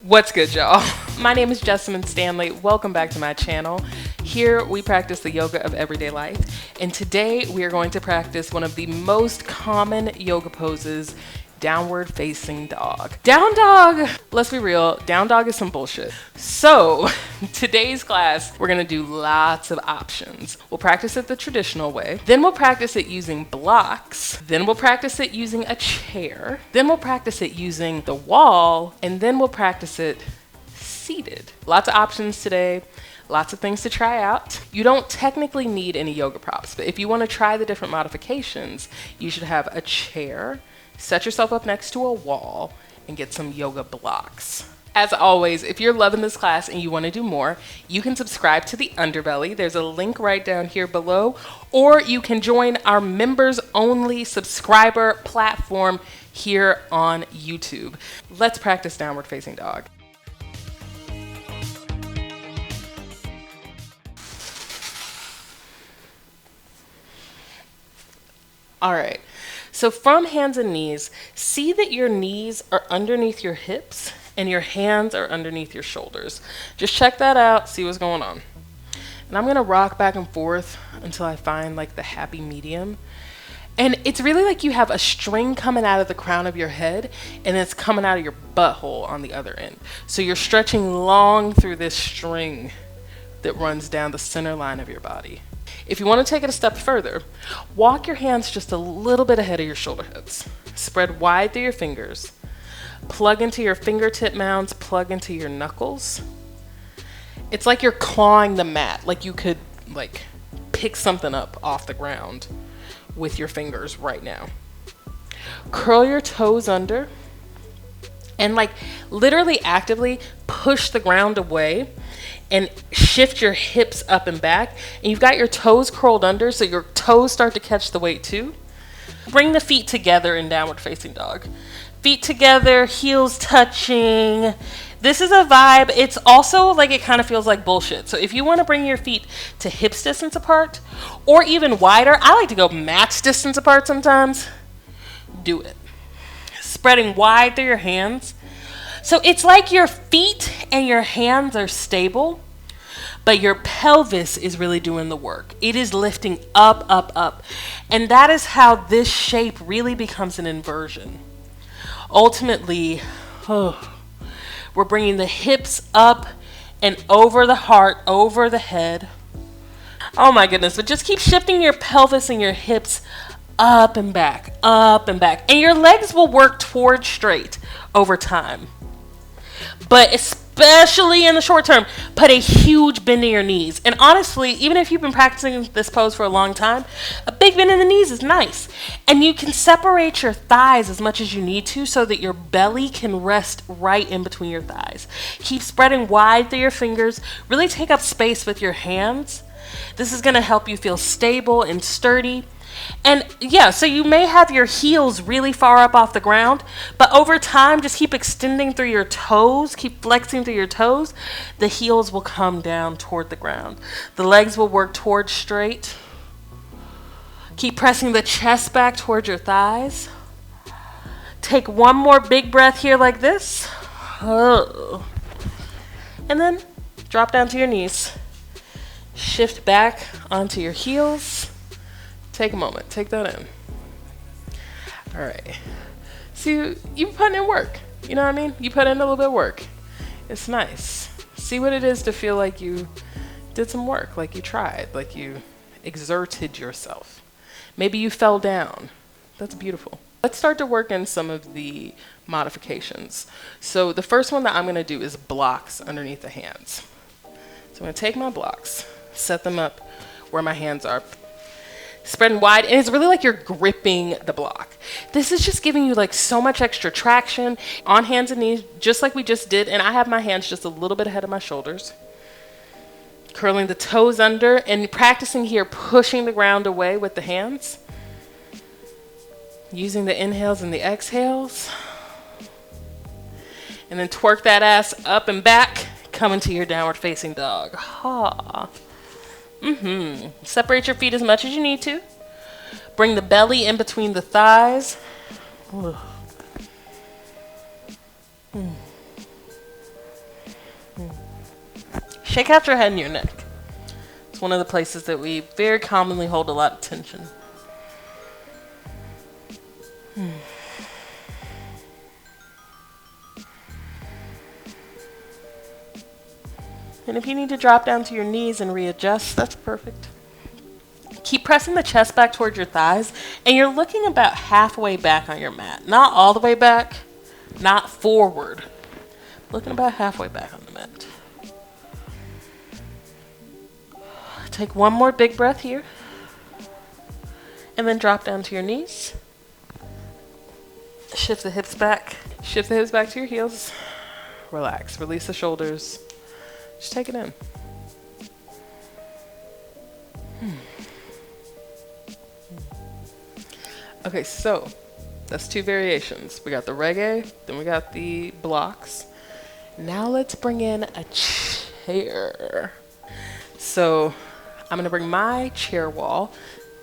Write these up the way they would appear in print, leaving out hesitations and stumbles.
What's good, y'all? My name is Jessamine Stanley. Welcome back to my channel. Here we practice the yoga of everyday life, and today we are going to practice one of the most common yoga poses, downward facing dog. Down dog, let's be real, down dog is some bullshit. So today's class, we're gonna do lots of options. We'll practice it the traditional way, then we'll practice it using blocks, then we'll practice it using a chair, then we'll practice it using the wall, and then we'll practice it seated. Lots of options today. Lots of things to try out. You don't technically need any yoga props, but if you want to try the different modifications, you should have a chair, set yourself up next to a wall, and get some yoga blocks. As always, if you're loving this class and you want to do more, you can subscribe to the Underbelly. There's a link right down here below, or you can join our members only subscriber platform here on YouTube. Let's practice downward facing dog. All right, so from hands and knees, see that your knees are underneath your hips and your hands are underneath your shoulders. Just check that out, see what's going on. And I'm gonna rock back and forth until I find like the happy medium. And it's really like you have a string coming out of the crown of your head and it's coming out of your butthole on the other end. So you're stretching long through this string that runs down the center line of your body. If you want to take it a step further, walk your hands just a little bit ahead of your shoulder heads. Spread wide through your fingers. Plug into your fingertip mounds, plug into your knuckles. It's like you're clawing the mat, like you could like pick something up off the ground with your fingers right now. Curl your toes under and like literally actively push the ground away and shift your hips up and back. And you've got your toes curled under, so your toes start to catch the weight too. Bring the feet together in downward facing dog. Feet together, heels touching. This is a vibe. It's also like it kind of feels like bullshit. So if you want to bring your feet to hips distance apart, or even wider, I like to go match distance apart sometimes. Do it. Spreading wide through your hands. So it's like your feet and your hands are stable, but your pelvis is really doing the work. It is lifting up, up, up. And that is how this shape really becomes an inversion. Ultimately, we're bringing the hips up and over the heart, over the head. Oh my goodness, but just keep shifting your pelvis and your hips up and back, up and back. And your legs will work towards straight over time. But especially in the short term, put a huge bend in your knees. And honestly, even if you've been practicing this pose for a long time, a big bend in the knees is nice. And you can separate your thighs as much as you need to so that your belly can rest right in between your thighs. Keep spreading wide through your fingers. Really take up space with your hands. This is going to help you feel stable and sturdy. And yeah, so you may have your heels really far up off the ground, but over time, just keep extending through your toes, keep flexing through your toes. The heels will come down toward the ground. The legs will work towards straight. Keep pressing the chest back towards your thighs. Take one more big breath here like this. And then drop down to your knees. Shift back onto your heels. Take a moment, take that in. All right. See, you put in work. You know what I mean? You put in a little bit of work. It's nice. See what it is to feel like you did some work, like you tried, like you exerted yourself. Maybe you fell down. That's beautiful. Let's start to work in some of the modifications. So the first one that I'm gonna do is blocks underneath the hands. So I'm gonna take my blocks, set them up where my hands are, spreading wide, and it's really like you're gripping the block. This is just giving you like so much extra traction on hands and knees, just like we just did. And I have my hands just a little bit ahead of my shoulders. Curling the toes under and practicing here, pushing the ground away with the hands. Using the inhales and the exhales. And then twerk that ass up and back, coming to your downward facing dog. Ha. Separate your feet as much as you need to. Bring the belly in between the thighs. Shake out your head and your neck. It's one of the places that we very commonly hold a lot of tension. And if you need to drop down to your knees and readjust, that's perfect. Keep pressing the chest back towards your thighs, and you're looking about halfway back on your mat. Not all the way back, not forward. Looking about halfway back on the mat. Take one more big breath here, and then drop down to your knees. Shift the hips back. Shift the hips back to your heels. Relax. Release the shoulders. Just take it in. Okay, so that's 2 variations. We got the reggae, then we got the blocks. Now let's bring in a chair. So I'm gonna bring my chair wall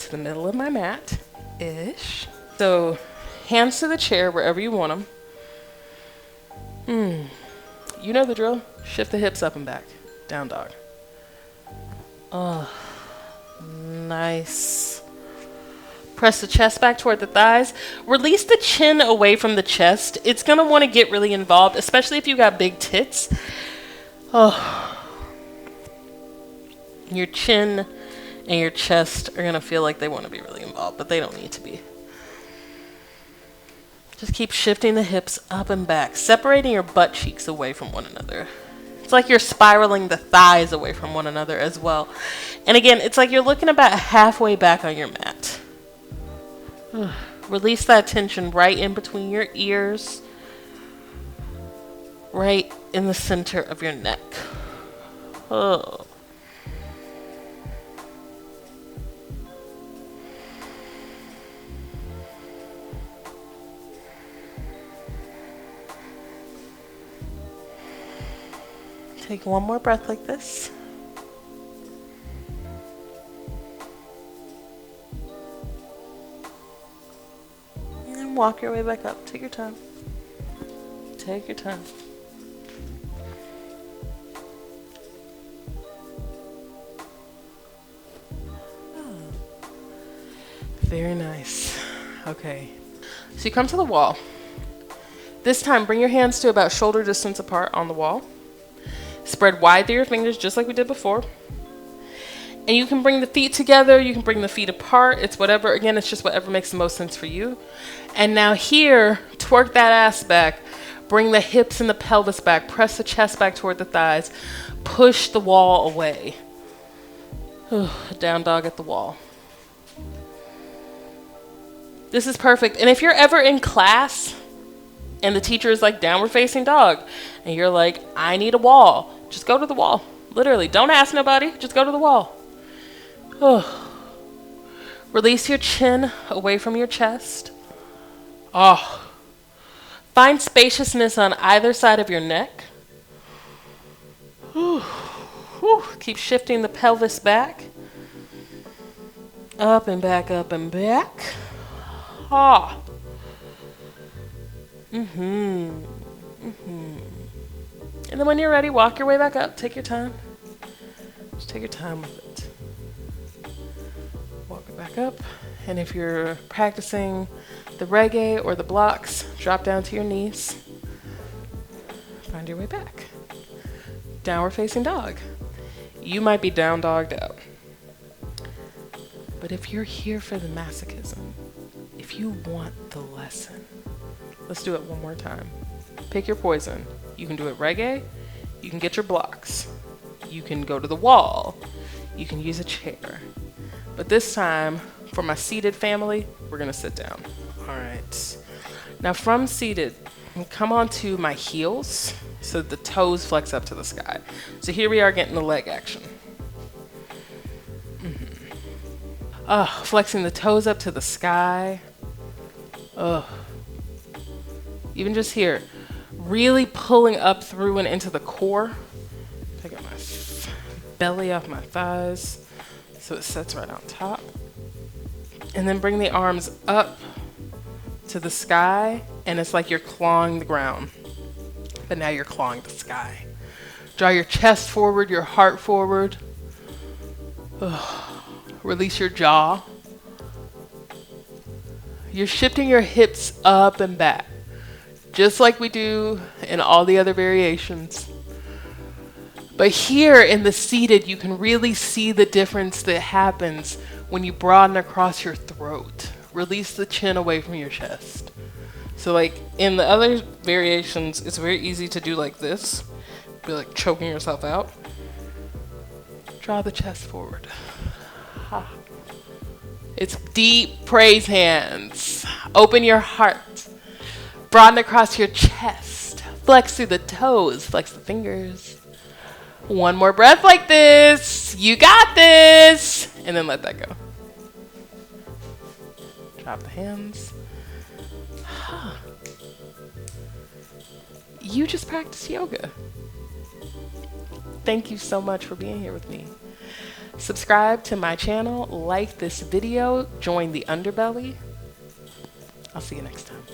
to the middle of my mat-ish. So hands to the chair wherever you want them. You know the drill. Shift the hips up and back. Down dog. Oh, nice. Press the chest back toward the thighs. Release the chin away from the chest. It's going to want to get really involved, especially if you got big tits. Oh. Your chin and your chest are going to feel like they want to be really involved, but they don't need to be. Just keep shifting the hips up and back, separating your butt cheeks away from one another. It's like you're spiraling the thighs away from one another as well. And again, it's like you're looking about halfway back on your mat. Release that tension right in between your ears, right in the center of your neck. Oh. Take one more breath like this. And then walk your way back up. Take your time. Take your time. Oh. Very nice. Okay. So you come to the wall. This time, bring your hands to about shoulder distance apart on the wall. Spread wide through your fingers just like we did before. And you can bring the feet together, you can bring the feet apart, it's whatever. Again, it's just whatever makes the most sense for you. And now here, twerk that ass back. Bring the hips and the pelvis back. Press the chest back toward the thighs. Push the wall away. Down dog at the wall. This is perfect. And if you're ever in class and the teacher is like downward facing dog, and you're like, I need a wall, just go to the wall. Literally, don't ask nobody, just go to the wall. Oh. Release your chin away from your chest. Oh. Find spaciousness on either side of your neck. Whew. Whew. Keep shifting the pelvis back. Up and back, up and back. Ah. And then when you're ready, walk your way back up. Take your time. Just take your time with it. Walk it back up. And if you're practicing the reggae or the blocks, drop down to your knees. Find your way back. Downward facing dog. You might be down dogged out. But if you're here for the masochism, if you want the lesson, let's do it one more time. Pick your poison. You can do it reggae. You can get your blocks. You can go to the wall. You can use a chair. But this time, for my seated family, we're going to sit down. All right. Now from seated, come onto my heels so the toes flex up to the sky. So here we are getting the leg action. Flexing the toes up to the sky. Even just here, really pulling up through and into the core. Taking my belly off my thighs so it sits right on top. And then bring the arms up to the sky, and it's like you're clawing the ground. But now you're clawing the sky. Draw your chest forward, your heart forward. Release your jaw. You're shifting your hips up and back, just like we do in all the other variations. But here in the seated, you can really see the difference that happens when you broaden across your throat. Release the chin away from your chest. So like in the other variations, it's very easy to do like this. Be like choking yourself out. Draw the chest forward. It's deep praise hands. Open your heart. Broaden across your chest. Flex through the toes. Flex the fingers. One more breath like this. You got this. And then let that go. Drop the hands. You just practiced yoga. Thank you so much for being here with me. Subscribe to my channel, like this video, join the Underbelly. I'll see you next time.